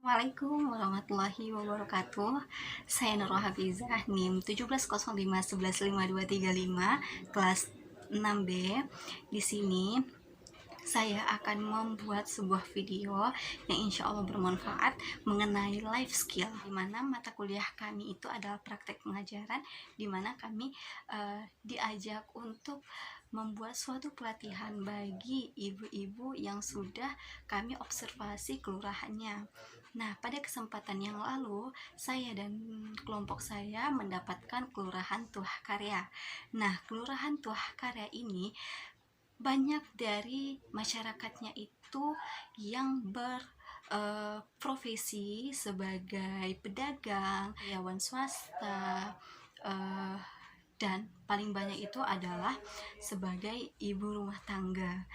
Assalamualaikum warahmatullahi wabarakatuh. Saya Nurul Hafizah, NIM 1705115235, kelas 6B. Di sini saya akan membuat sebuah video yang insya Allah bermanfaat mengenai life skill, di mana mata kuliah kami itu adalah praktek pengajaran, di mana kami diajak untuk membuat suatu pelatihan bagi ibu-ibu yang sudah kami observasi kelurahannya. Nah, pada kesempatan yang lalu, saya dan kelompok saya mendapatkan Kelurahan Tuah Karya. Nah, Kelurahan Tuah Karya ini banyak dari masyarakatnya itu yang berprofesi sebagai pedagang, karyawan swasta, dan paling banyak itu adalah sebagai ibu rumah tangga.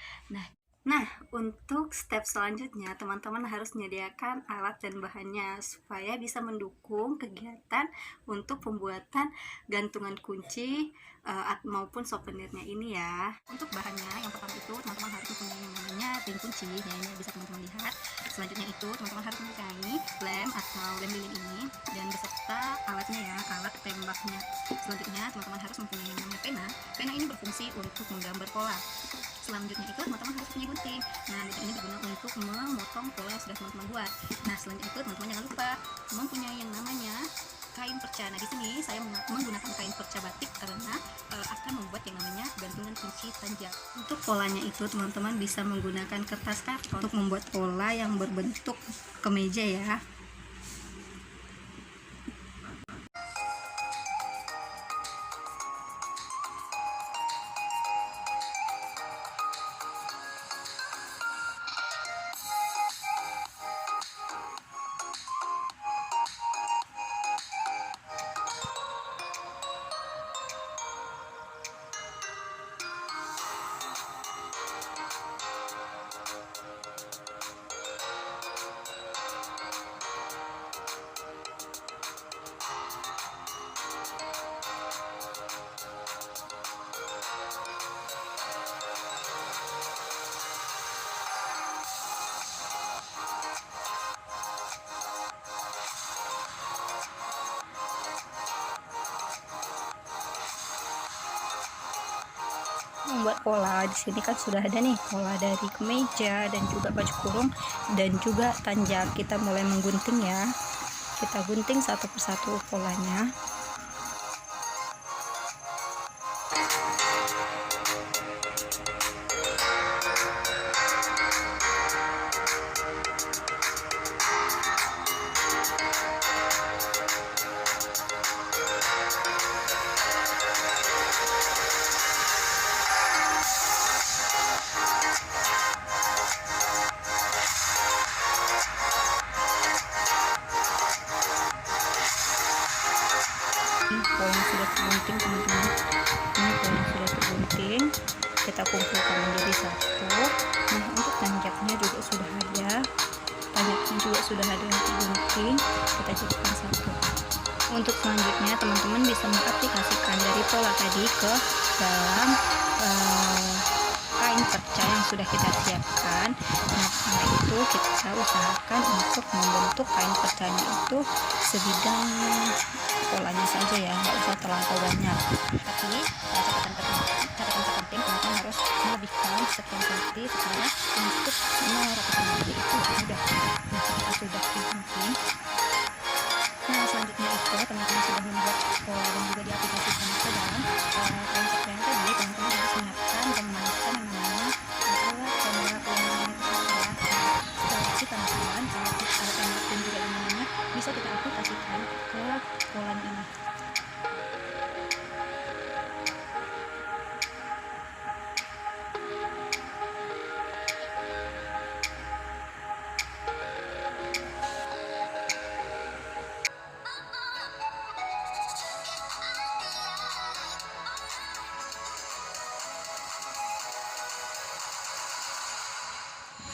Nah, untuk step selanjutnya, teman-teman harus menyediakan alat dan bahannya supaya bisa mendukung kegiatan untuk pembuatan gantungan kunci maupun souvenirnya ini ya. Untuk bahannya, yang pertama itu teman-teman harus mempunyai yang namanya pin kunci, ya ini bisa teman-teman lihat. Selanjutnya itu teman-teman harus mempunyai lem atau lem lilin ini dan beserta alatnya ya, alat tembaknya. Selanjutnya teman-teman harus mempunyai yang namanya pena. Pena ini berfungsi untuk menggambar pola. Selanjutnya itu teman-teman harus punya gunting. Nah, gunting ini digunakan untuk memotong pola yang sudah teman-teman buat. Nah, selain itu teman-teman jangan lupa mempunyai yang namanya kain perca. Nah, di sini saya menggunakan kain perca batik karena akan membuat yang namanya gantungan kunci tanjak. Untuk polanya itu teman-teman bisa menggunakan kertas karton untuk membuat pola yang berbentuk kemeja ya. Membuat pola di sini kan sudah ada nih pola dari kemeja dan juga baju kurung dan juga tanjak. Kita mulai menggunting ya, kita gunting satu persatu polanya. Pola yang sudah tergunting teman-teman, ini pola yang sudah tergunting, kita kumpulkan menjadi satu. Nah, untuk tanjaknya juga sudah ada, tanjaknya juga sudah ada yang tergunting, kita jadikan satu. Untuk selanjutnya teman-teman bisa mengaplikasikan dari pola tadi ke dalam kain perca yang sudah kita siapkan. Nah, karena itu kita usahakan untuk membentuk kain percanya itu sebidang polanya saja ya, nggak usah terlampau banyak. Tapi catatan terpenting teman-teman harus melebihkan sekian senti supaya untuk merapikan nanti itu mudah. Nah, kita sudah digunting. Nah, selanjutnya itu teman-teman sudah membuat pola dan juga diaplikasikan ke dalam kain perca yang tadi. Teman-teman harus menyiapkan dan memanaskan yang namanya alat pembuat pola setelah kita masukkan alat pembuat dan juga yang namanya bisa kita aplikasikan ke polanya ini.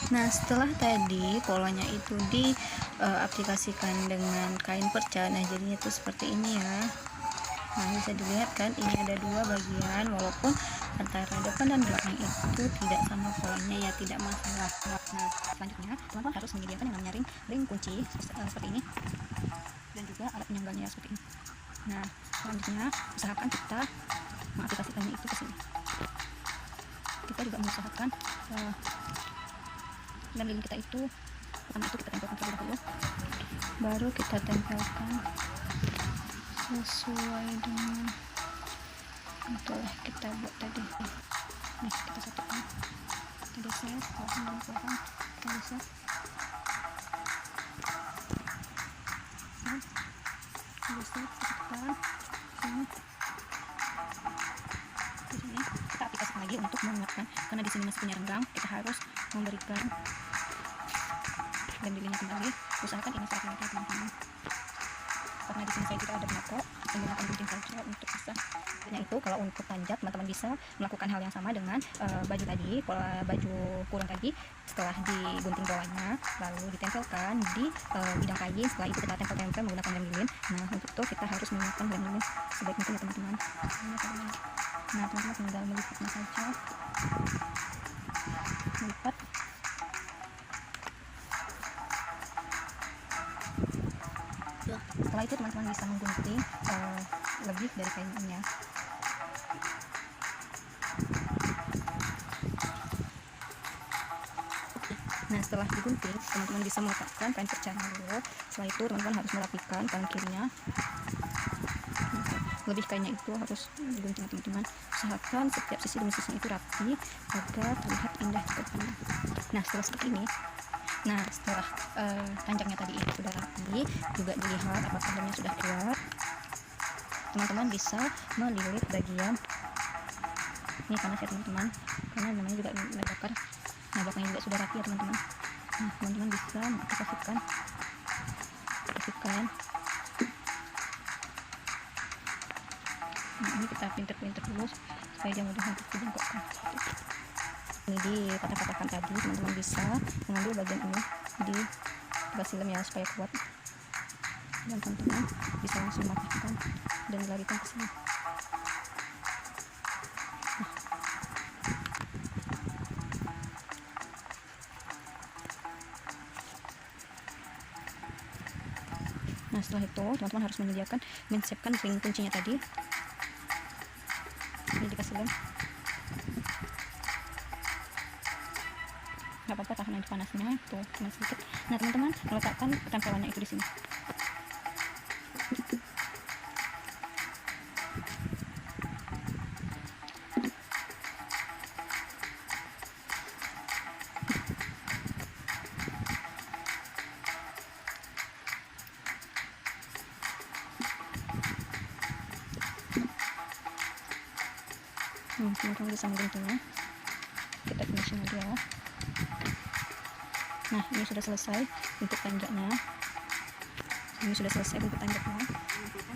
Nah, setelah tadi polanya itu diaplikasikan dengan kain perca, nah jadinya itu seperti ini ya. Nah, bisa dilihat kan ini ada dua bagian, walaupun antara depan dan belakang itu tidak sama polanya ya, tidak masalah. Nah, selanjutnya teman-teman harus menyediakan yang namanya ring kunci seperti ini, dan juga alat penyanggalnya seperti ini. Nah, selanjutnya usahakan kita mengaplikasikannya itu ke sini. Kita juga mengusahakan dan lilin kita itu, pertama itu kita tempelkan terlebih dahulu, baru kita tempelkan sesuai dengan itulah kita buat tadi. Nih, kita satukan, kita geser belakang dan belakang, kita geser, kita geser, kita tekan sini, di sini kita aplikasikan lagi untuk menguatkan, karena di sini masih punya renggang, kita harus memberikan dan lilinnya kembali. Usahakan ini saat ini teman-teman, karena di sini saya tidak ada bako, menggunakan gunting saja untuk bisa. Nah, itu kalau untuk panjat teman-teman bisa melakukan hal yang sama dengan baju tadi, baju kurung tadi. Setelah digunting bawahnya lalu ditempelkan di bidang kain, setelah itu kita tempel-tempel menggunakan lem lilin. Nah, untuk itu kita harus menggunakan lem lilin sebaik mungkin ya teman-teman. Nah, teman-teman tinggal melipatnya saja, melipat. Setelah itu teman-teman bisa menggunting lebih dari kainnya. Nah, setelah digunting teman-teman bisa meletakkan kain percahan dulu. Setelah itu teman-teman harus merapikan kanan kirinya. Lebih kainnya itu harus digunting teman-teman. Usahakan setiap sisi demi sisi itu rapi agar terlihat indah seperti ini. Nah, setelah seperti ini, nah setelah panjangnya tadi itu sudah rapi, juga dilihat apakah lemnya sudah kuat, teman-teman bisa melilit bagian ini panas ya teman-teman, karena namanya juga membakar. Nah, belakangnya juga sudah rapi ya teman-teman. Nah, teman-teman bisa mengaplikasikan. Nah, ini kita pinter-pinter dulu supaya dia mudah untuk dijangkaukan. Ini di patah-patahkan tadi, teman-teman bisa mengambil bagian ini dikasih lem ya supaya kuat, dan teman-teman bisa langsung matahkan dan dilarikan ke sini. Nah, setelah itu teman-teman harus menyediakan, menyiapkan ring kuncinya tadi. Ini dikasih lem, nggak apa-apa tahan aja panasnya, tuh cuma sedikit. Nah, teman-teman meletakkan tempelannya itu di sini. Teman-teman bisa mengguntingnya, kita finishing aja. Nah, ini sudah selesai untuk tanjaknya.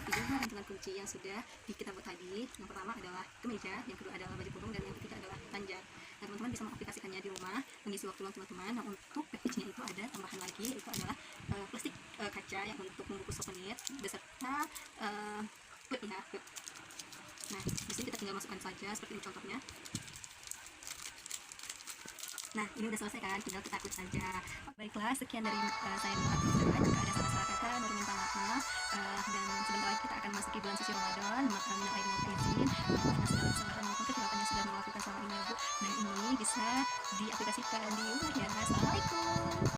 Tiga gantungan kunci yang sudah kita buat tadi. Yang pertama adalah kemeja, yang kedua adalah baju kurung, dan yang ketiga adalah tanjak. Nah, teman-teman bisa mengaplikasikannya di rumah, mengisi waktu luang teman-teman. Nah, untuk package-nya itu ada tambahan lagi, itu adalah plastik kaca yang untuk membungkus souvenir beserta clip ya, clip. Nah, di sini kita tinggal masukkan saja seperti ini contohnya. Nah, ini udah selesai kan, tinggal kita klik saja. Baiklah, sekian dari saya. Jika ada salah-salah kata, baru minta maaf. Dan sebentar lagi kita akan masuki bulan suci Ramadan, maka minta air mohon izin karena segala kesalahan maupun kejahatan yang sudah melakukan selama ini ya Bu. Nah, ini bisa diaplikasikan di rumah ya. Assalamualaikum.